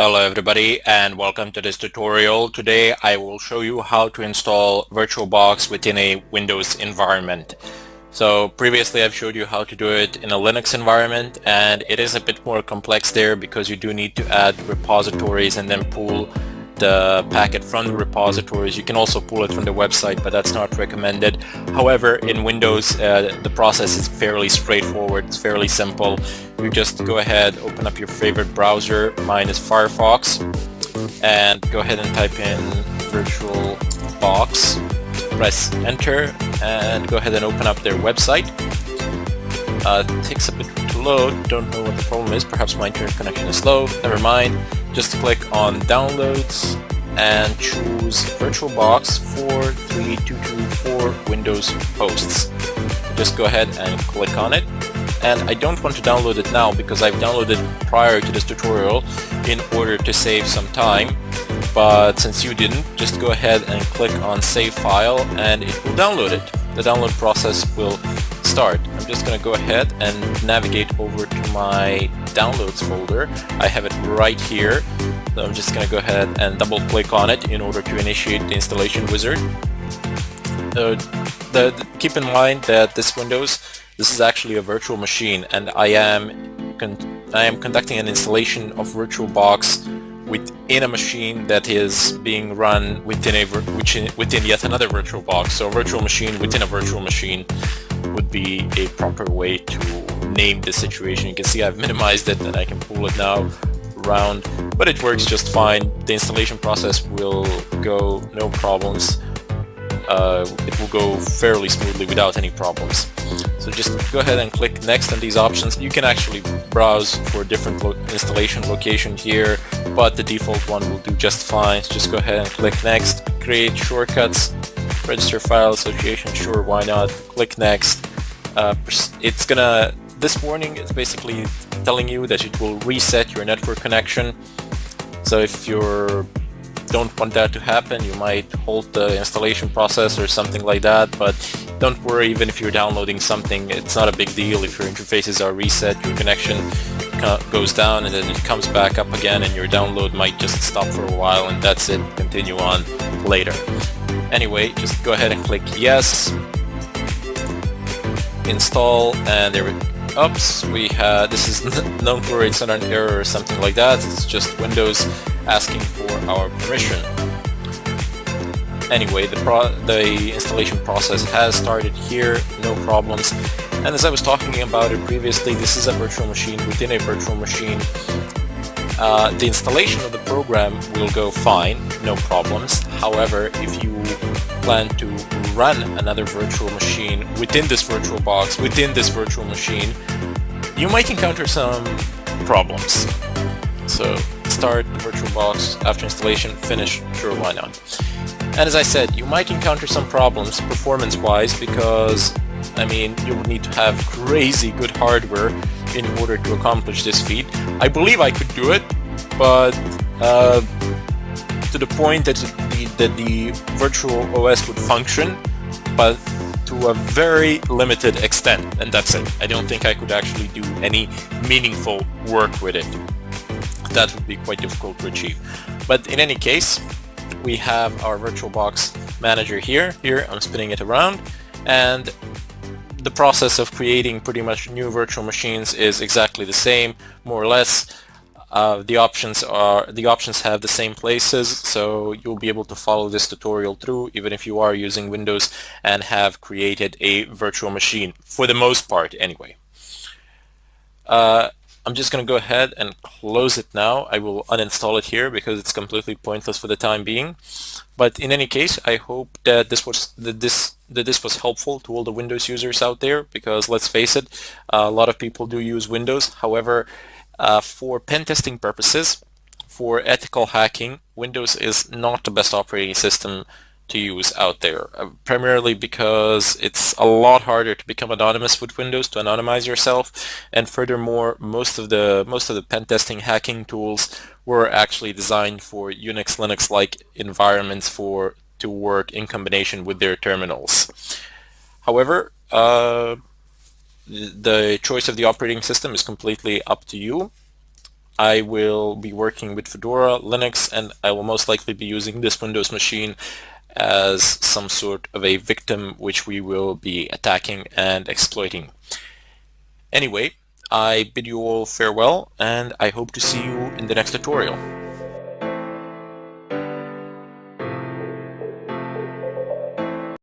Hello everybody and welcome to this tutorial. Today I will show you how to install VirtualBox within a Windows environment. So previously I've showed you how to do it in a Linux environment, and it is a bit more complex there because you do need to add repositories and then pull the packet from the repositories. You can also pull it from the website, but that's not recommended. However, in Windows the process is fairly straightforward. It's fairly simple. You just go ahead, open up your favorite browser. Mine is Firefox, and go ahead and type in VirtualBox. Press enter and go ahead and open up their website. It takes a bit to load. Don't know what the problem is. Perhaps my internet connection is slow. Never mind. Just click on downloads and choose VirtualBox 43224 Windows hosts. Just go ahead and click on it. And I don't want to download it now because I've downloaded prior to this tutorial in order to save some time. But since you didn't, just go ahead and click on save file and it will download it. The download process will start. I'm just going to go ahead and navigate over to my downloads folder. I have it right here. So I'm just going to go ahead and double click on it in order to initiate the installation wizard. Keep in mind that this is actually a virtual machine, and I am conducting an installation of VirtualBox within a machine that is being run within yet another VirtualBox. So a virtual machine within a virtual machine would be a proper way to name the situation. You can see I've minimized it and I can pull it now around, but it works just fine. The installation process will go no problems. It will go fairly smoothly without any problems. So just go ahead and click next on these options. You can actually browse for a different installation location here, but the default one will do just fine. So just go ahead and click next. Create shortcuts, register file association, sure, why not? Click next. This warning is basically telling you that it will reset your network connection. So if you don't want that to happen, you might halt the installation process or something like that, but don't worry. Even if you're downloading something, it's not a big deal. If your interfaces are reset, your connection goes down and then it comes back up again, and your download might just stop for a while, and that's it. Continue on later. Anyway, just go ahead and click yes, install, and there we go. Oops, this is don't worry, it's not an error or something like that. It's just Windows asking for our permission. Anyway, the installation process has started here, no problems. And as I was talking about it previously, this is a virtual machine within a virtual machine. The installation of the program will go fine, no problems. However, if you plan to run another virtual machine within this VirtualBox, within this virtual machine, you might encounter some problems. So start the VirtualBox after installation, finish, sure, why not? And as I said, you might encounter some problems performance-wise because, you would need to have crazy good hardware in order to accomplish this feat. I believe I could do it, but to the point that the virtual OS would function, but to a very limited extent, and that's it. I don't think I could actually do any meaningful work with it. That would be quite difficult to achieve. But in any case, we have our VirtualBox manager here. Here I'm spinning it around, and the process of creating pretty much new virtual machines is exactly the same, more or less. The options have the same places, so you'll be able to follow this tutorial through even if you are using Windows and have created a virtual machine, for the most part anyway. I'm just going to go ahead and close it now. I will uninstall it here because it's completely pointless for the time being. But in any case, I hope that this was helpful to all the Windows users out there, because let's face it, a lot of people do use Windows. However, for pen testing purposes, for ethical hacking, Windows is not the best operating system to use out there, primarily because it's a lot harder to become anonymous with Windows, to anonymize yourself, and furthermore, most of the pen testing hacking tools were actually designed for Unix, Linux-like environments to work in combination with their terminals. However, the choice of the operating system is completely up to you. I will be working with Fedora, Linux, and I will most likely be using this Windows machine as some sort of a victim which we will be attacking and exploiting. Anyway, I bid you all farewell, and I hope to see you in the next tutorial.